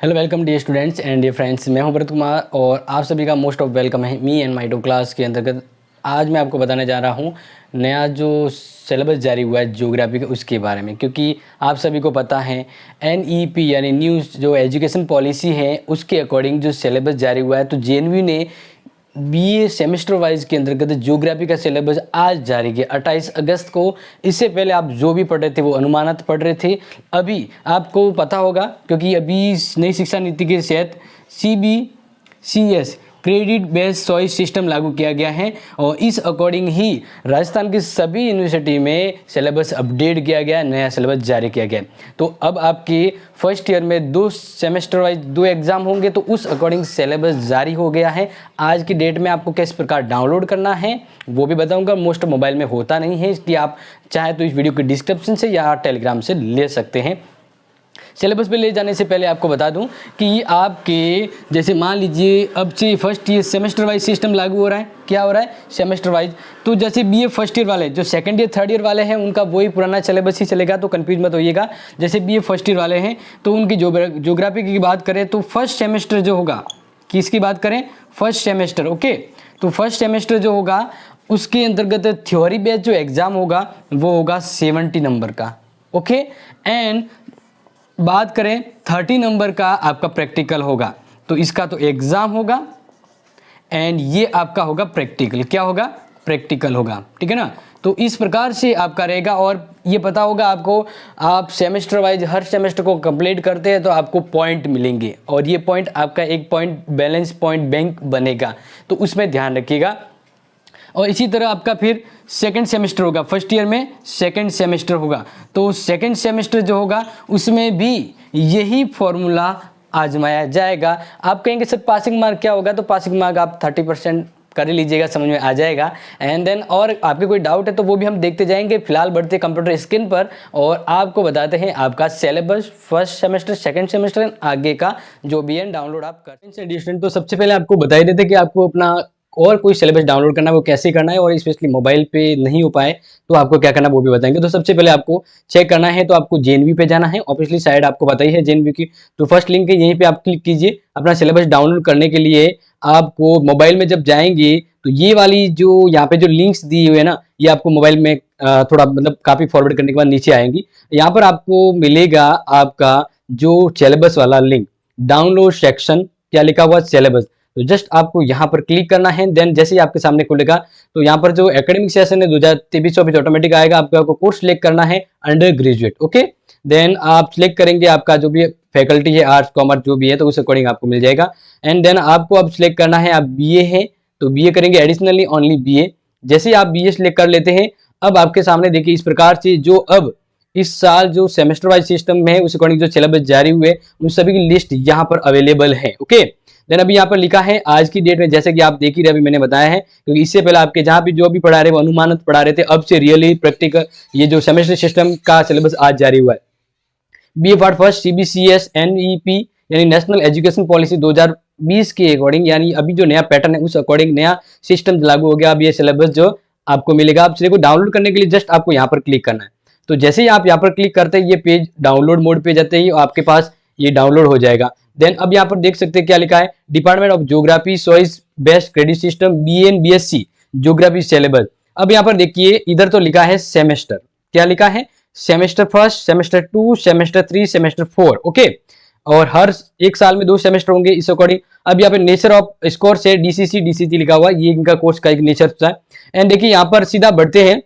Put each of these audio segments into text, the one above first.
Hello welcome dear students and dear friends, मैं हूं भरत कुमार और आप सभी का मोस्ट ऑफ वेलकम है me and my to class के अंतर्गत। आज मैं आपको बताने जा रहा हूं नया जो सिलेबस जारी हुआ है ज्योग्राफी का, उसके बारे में। क्योंकि आप सभी को पता है NEP यानी न्यू जो एजुकेशन पॉलिसी है उसके अकॉर्डिंग जो सिलेबस जारी हुआ है, तो JNV ने BA सेमेस्टर वाइज के अंतर्गत ज्योग्राफी का सिलेबस आज जारी किया 28 अगस्त को। इससे पहले आप जो भी पढ़ रहे थे वो अनुमानित पढ़ रहे थे। अभी आपको पता होगा क्योंकि अभी नई शिक्षा नीति के तहत CBCS credit based choice system लागू किया गया है और इस अकॉर्डिंग ही राजस्थान की सभी यूनिवर्सिटी में सिलेबस अपडेट किया गया, नया सिलेबस जारी किया गया। तो अब आपके फर्स्ट ईयर में 2 सेमेस्टर वाइज 2 एग्जाम होंगे, तो उस अकॉर्डिंग सिलेबस जारी हो गया है। आज की डेट में आपको किस प्रकार डाउनलोड करना है वो भी बताऊंगा। मोस्ट मोबाइल में होता नहीं है, इसलिए आप चाहे तो इस वीडियो के डिस्क्रिप्शन से या टेलीग्राम से ले सकते हैं। सिलेबस पे ले जाने से पहले आपको बता दूं कि आपके जैसे मान लीजिए अब से first year semester wise system लागू हो रहा है। क्या हो रहा है? Semester wise. तो जैसे BA फर्स्ट ईयर वाले जो सेकंड ईयर थर्ड ईयर वाले हैं उनका वही पुराना सिलेबस ही चलेगा, तो कंफ्यूज मत होइएगा। जैसे BA फर्स्ट ईयर वाले हैं तो उनकी ज्योग्राफी की बात करें तो फर्स्ट सेमेस्टर जो होगा, किसकी बात करें? First semester. ओके, तो फर्स्ट सेमेस्टर जो होगा उसके अंतर्गत थ्योरी बेस्ड जो एग्जाम होगा वो होगा 70 नंबर का। ओके, एंड बात करें 30 नंबर का आपका प्रैक्टिकल होगा। तो इसका तो एग्जाम होगा एंड ये आपका होगा प्रैक्टिकल। क्या होगा? प्रैक्टिकल होगा, ठीक है ना। तो इस प्रकार से आपका रहेगा और ये पता होगा आपको, आप सेमेस्टर वाइज हर सेमेस्टर को कंप्लीट करते हैं तो आपको पॉइंट मिलेंगे और ये पॉइंट आपका एक पॉइंट बैलेंस पॉइंट बैंक बनेगा, तो उसमें ध्यान रखिएगा। और इसी तरह आपका फिर सेकंड सेमेस्टर होगा, फर्स्ट ईयर में सेकंड सेमेस्टर होगा, तो सेकंड सेमेस्टर जो होगा उसमें भी यही फॉर्मूला आजमाया जाएगा। आप कहेंगे सर पासिंग मार्क क्या होगा? तो पासिंग मार्क आप 30% कर लीजिएगा, समझ में आ जाएगा। एंड देन और आपके कोई डाउट है तो वो भी हम देखते जाएंगे। फिलहाल बढ़ते कंप्यूटर स्क्रीन पर और आपको बताते हैं आपका syllabus first semester second semester आगे का जो भी है डाउनलोड आप कर। तो सबसे पहले आपको बता ही देते कि आपको अपना और कोई सिलेबस डाउनलोड करना है वो कैसे करना है, और स्पेशली मोबाइल पे नहीं हो पाए तो आपको क्या करना है वो भी बताएंगे। तो सबसे पहले आपको चेक करना है तो आपको JNV पे जाना है। ऑब्वियसली साइड आपको पता ही है JNV की, तो फर्स्ट लिंक है यहीं पे आप क्लिक कीजिए। अपना सिलेबस डाउनलोड करने के लिए आपको मोबाइल में जब जाएंगे तो ये वाली जो यहाँ पे जो लिंक्स दी हुई है ना, ये आपको मोबाइल में थोड़ा मतलब काफी फॉरवर्ड करने के बाद नीचे आएंगी। यहाँ पर आपको मिलेगा आपका जो सिलेबस वाला लिंक, डाउनलोड सेक्शन, क्या लिखा हुआ? सिलेबस। तो जस्ट आपको यहाँ पर क्लिक करना है। देन जैसे ही आपके सामने खुलेगा तो यहाँ पर जो एकेडमिक सेशन है 2023-24 ऑटोमेटिक आएगा। आपको कोर्स सिलेक्ट करना है अंडर ग्रेजुएट। ओके, देन आप सिलेक्ट करेंगे आपका जो भी फैकल्टी है, आर्ट्स कॉमर्स जो भी है, तो उस अकॉर्डिंग आपको मिल जाएगा। एंड देन आपको अब सिलेक्ट करना है, आप BA है तो BA करेंगे, एडिशनली ओनली BA। जैसे ही आप BA सिलेक्ट कर लेते हैं, अब आपके सामने देखिए इस प्रकार से जो अब इस साल जो सेमेस्टर वाइज सिस्टम में है उस अकॉर्डिंग जो सिलेबस जारी हुए उन सभी की लिस्ट यहाँ पर अवेलेबल है। ओके, देन अभी यहाँ पर लिखा है आज की डेट में, जैसे कि आप देख ही रहे, अभी मैंने बताया है क्योंकि इससे पहले आपके जहाँ भी जो भी पढ़ा रहे वो अनुमानित पढ़ा रहे थे, अब से रियली प्रैक्टिकल ये जो सेमेस्टर सिस्टम का सिलेबस आज जारी हुआ है। BA part first CBCS NEP यानी नेशनल एजुकेशन पॉलिसी 2020 के अकॉर्डिंग, यानी अभी जो नया पैटर्न है उस अकॉर्डिंग नया सिस्टम लागू हो गया। अब ये सिलेबस जो आपको मिलेगा, आप सिलेबस को डाउनलोड करने के लिए जस्ट आपको यहाँ पर क्लिक करना है। तो जैसे ही आप यहाँ पर क्लिक करते हैं ये पेज डाउनलोड मोड पे जाते ही आपके पास ये डाउनलोड हो जाएगा। देन अब यहाँ पर देख सकते हैं क्या लिखा है, department of geography choice based credit system BA and BSc geography syllabus. अब यहाँ पर देखिए इधर तो लिखा है सेमेस्टर, क्या लिखा है? Semester first, semester 2, semester 3, semester 4। Okay, और हर एक साल में 2 सेमेस्टर होंगे इस अकॉर्डिंग। अब यहाँ पे नेचर ऑफ स्कोर से DCC लिखा हुआ है, ये इनका कोर्स का एक नेचर होता है। एंड देखिए यहाँ पर सीधा बढ़ते हैं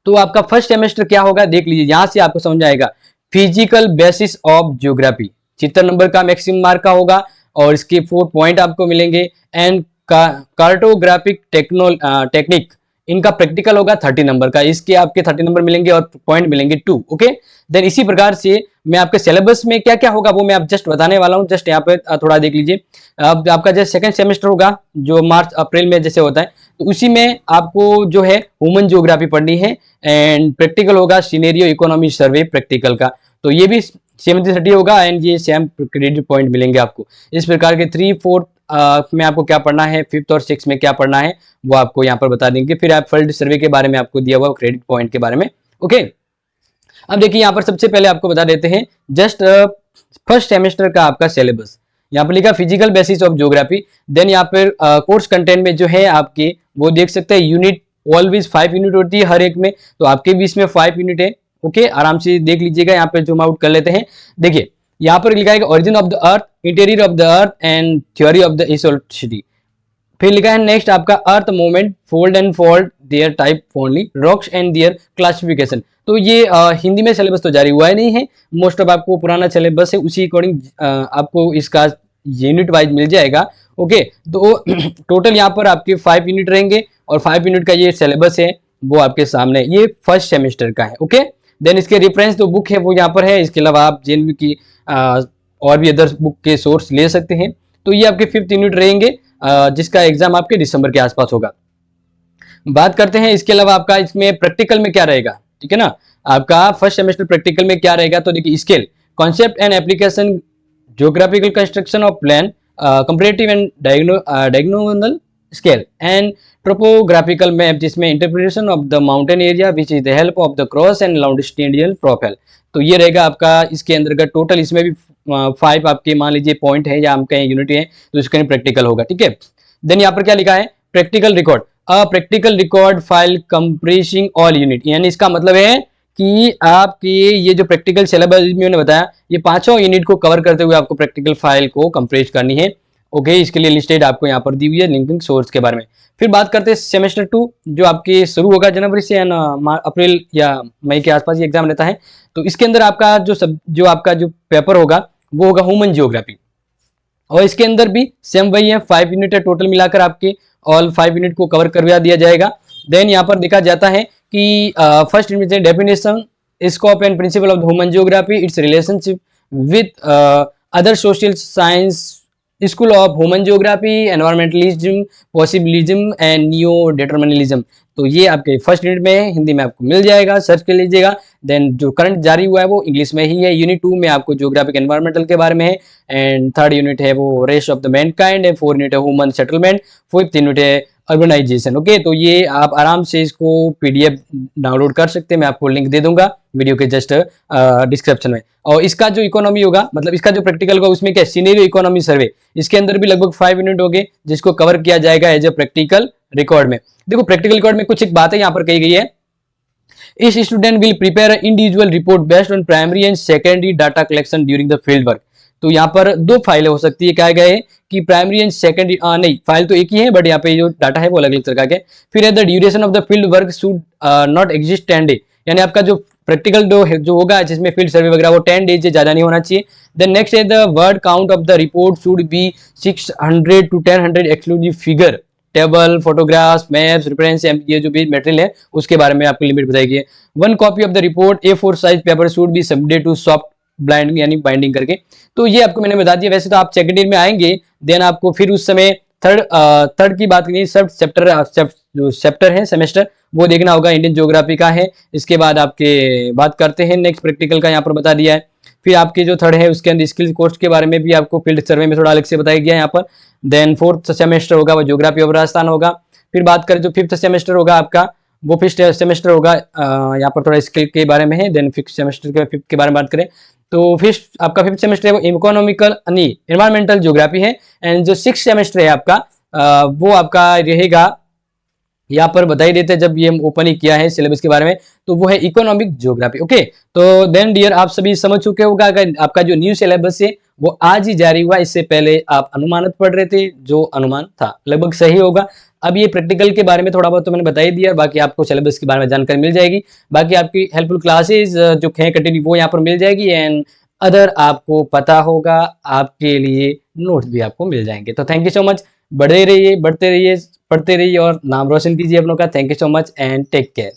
तो आपका फर्स्ट सेमेस्टर क्या होगा देख लीजिए, यहां से आपको समझ आएगा। Physical basis of geography 76 number का मैक्सिमम मार्क का होगा और इसके 4 पॉइंट आपको मिलेंगे। एंड कार्टोग्राफिक टेक्निक इनका प्रैक्टिकल होगा 30 नंबर का, इसके आपके 30 नंबर मिलेंगे और पॉइंट मिलेंगे 2। ओके, देन इसी प्रकार से मैं आपके सिलेबस में क्या क्या होगा वो मैं आप जस्ट बताने वाला हूँ। जस्ट यहाँ पे थोड़ा देख लीजिए। अब आपका जैसे सेकंड सेमेस्टर होगा जो मार्च अप्रैल में जैसे होता है, तो उसी में आपको जो है ह्यूमन ज्योग्राफी पढ़नी है एंड प्रैक्टिकल होगा सिनेरियो इकोनॉमी सर्वे प्रैक्टिकल का, तो ये भी 70-30 होगा एंड ये सेम क्रेडिट पॉइंट मिलेंगे आपको। इस प्रकार के 3, 4 में आपको क्या पढ़ना है, 5th और 6th में क्या पढ़ना है वो आपको यहाँ पर बता देंगे। फिर आप फील्ड सर्वे के बारे में आपको दिया हुआ क्रेडिट पॉइंट के बारे में। ओके, अब देखिए यहाँ पर सबसे पहले आपको बता देते हैं जस्ट फर्स्ट सेमेस्टर का आपका सिलेबस यहाँ पर लिखा physical basis of geography. Then यहाँ पर कोर्स कंटेंट में जो है आपके वो देख सकते हैं यूनिट ऑलवेज 5 यूनिट होती है हर एक में, तो आपके भी इसमें 5 यूनिट है। ओके, आराम से देख लीजिएगा। यहाँ पे जूम आउट कर लेते हैं। देखिए यहाँ पर लिखा है origin of the earth, interior of the earth and theory of the isostasy. फिर लिखा है नेक्स्ट आपका earth movement, fold and fold, their type only, rocks and their classification. तो ये हिंदी में सिलेबस तो जारी हुआ ही नहीं है, मोस्ट ऑफ आपको पुराना सिलेबस है, उसी अकॉर्डिंग आपको इसका यूनिट वाइज मिल जाएगा। ओके, तो टोटल यहाँ पर आपके 5 यूनिट रहेंगे और 5 यूनिट का ये सिलेबस है वो आपके सामने, ये फर्स्ट सेमेस्टर का है। ओके, देन इसके रेफरेंस जो बुक है वो यहाँ पर है। इसके अलावा आप जेएनवी की और भी अदर बुक के सोर्स ले सकते हैं। तो ये आपके 5th यूनिट रहेंगे जिसका एग्जाम आपके दिसंबर के आसपास होगा। बात करते हैं इसके अलावा आपका इसमें प्रैक्टिकल में क्या रहेगा, ठीक है ना। आपका फर्स्ट सेमेस्टर प्रैक्टिकल में क्या रहेगा, तो देखिए scale, concept and application, geographical construction of plan, comparative and diagonal scale and topographical map, जिसमें interpretation of the mountain area which is the help of the cross and longitudinal profile. तो ये रहेगा आपका इसके अंदर का टोटल। इसमें भी 5 आपके मान लीजिए पॉइंट है या आपका यूनिट है, तो इसका प्रैक्टिकल होगा, ठीक है। देन यहाँ पर क्या लिखा है, practical record, a practical record file compressing all unit, यानी इसका मतलब है कि आपकी ये जो प्रैक्टिकल सिलेबस मैंने बताया ये 5 यूनिट को कवर करते हुए आपको प्रैक्टिकल फाइल को कंप्रेस करनी है। ओके, इसके लिए लिस्टेड आपको यहाँ पर दी हुई है लिंकिंग सोर्स के बारे में। फिर बात करते हैं सेमेस्टर 2 जो आपके शुरू होगा जनवरी से अप्रैल या मई के आसपास ये एग्जाम रहता है। तो इसके अंदर आपका जो आपका जो पेपर होगा वो होगा ह्यूमन जियोग्राफी, और इसके अंदर भी सेम वही है, 5 यूनिट है टोटल मिलाकर आपके, ऑल 5 यूनिट को कवर करवा दिया जाएगा। देन यहाँ पर देखा जाता है कि first definition, scope and principle of human geography, its relationship with other social science, school of human geography, environmentalism, possibilism and neo determinism. तो ये आपके फर्स्ट यूनिट में है, हिंदी में आपको मिल जाएगा, सर्च कर लीजिएगा। देन जो करंट जारी हुआ है वो इंग्लिश में ही है। यूनिट 2 में आपको जियोग्राफिक एनवायरमेंटल के बारे में है, एंड 3rd यूनिट है वो race of the mankind, and 4th unit है ह्यूमन सेटलमेंट, 5th यूनिट है अर्बनाइजेशन। ओके, तो ये आप आराम से इसको पीडीएफ डाउनलोड कर सकते हैं, मैं आपको लिंक दे दूंगा वीडियो के जस्ट डिस्क्रिप्शन में। और इसका जो इकोनॉमी होगा, मतलब इसका जो प्रैक्टिकल होगा उसमें क्या सिनेरियो इकोनॉमी सर्वे, इसके अंदर भी लगभग 5 यूनिट होंगे जिसको कवर किया जाएगा एज ए प्रैक्टिकल रिकॉर्ड में। देखो प्रैक्टिकल रिकॉर्ड में कुछ एक बातें यहाँ पर कही गई है, इस student will prepare individual report based on primary and secondary data collection during the field work. तो यहाँ पर 2 फाइलें हो सकती है, क्या गए कि प्राइमरी एंड सेकेंडरी, नहीं फाइल तो एक ही है बट यहाँ पे जो डाटा है वो अलग अलग तरह का है। फिर है the duration of the field work should not exist 10 day, यानी आपका जो प्रैक्टिकल जो होगा जिसमें फील्ड सर्वे वगैरह वो 10 डेज से ज्यादा नहीं होना चाहिए। देन नेक्स्ट है the word count of the report should be 600 to 1000 exclusive figure, table, photographs, maps, reference, ये जो भी मटेरियल है उसके बारे में आपको लिमिट बताई गई है। 1 copy of the report A4 size paper should be submitted to soft blinding यानी बाइंडिंग करके। तो ये आपको मैंने बता दिया। वैसे तो आप सेकंड ईयर में आएंगे, देन आपको फिर उस समय थर्ड की बात करें, सब जो चैप्टर है सेमेस्टर वो देखना होगा, इंडियन ज्योग्राफी का है। इसके बाद आपके बात करते हैं नेक्स्ट प्रैक्टिकल का, यहाँ पर बता दिया है। फिर आपके जो थर्ड है उसके अंदर स्किल कोर्स के बारे में भी आपको फील्ड सर्वे में थोड़ा अलग से बताया गया है यहाँ पर। देन 4th सेमेस्टर होगा वो ज्योग्राफी ऑफ राजस्थान होगा। फिर बात करें जो 5th सेमेस्टर होगा आपका वो 5th सेमेस्टर होगा, यहाँ पर थोड़ा स्किल के बारे में है। देन 5th सेमेस्टर के 5th के बारे में बात करें तो आपका 5th सेमेस्टर है वो इकोनॉमिकल एनवायरमेंटल ज्योग्राफी है। एंड जो 6th सेमेस्टर है आपका वो आपका रहेगा, यहाँ पर बता ही देते हैं जब ये ओपन ही किया है सिलेबस के बारे में, तो वो है इकोनॉमिक ज्योग्राफी। ओके, तो देन डियर आप सभी समझ चुके होगा अगर आपका जो न्यू सिलेबस है वो आज ही जारी हुआ, इससे पहले आप अनुमानित पढ़ रहे थे, जो अनुमान था लगभग सही होगा। अब ये प्रैक्टिकल के बारे में थोड़ा बहुत तो मैंने बता ही दिया, बाकी आपको सिलेबस के बारे में जानकारी मिल जाएगी। बाकी आपकी हेल्पफुल क्लासेज जो है कंटिन्यू वो यहाँ पर मिल जाएगी, एंड अदर आपको पता होगा आपके लिए नोट्स भी आपको मिल जाएंगे। तो थैंक यू सो मच, बढ़ते रहिए, पढ़ते रहिए और नाम रोशन कीजिए अपनों का। Thank you so much and take care.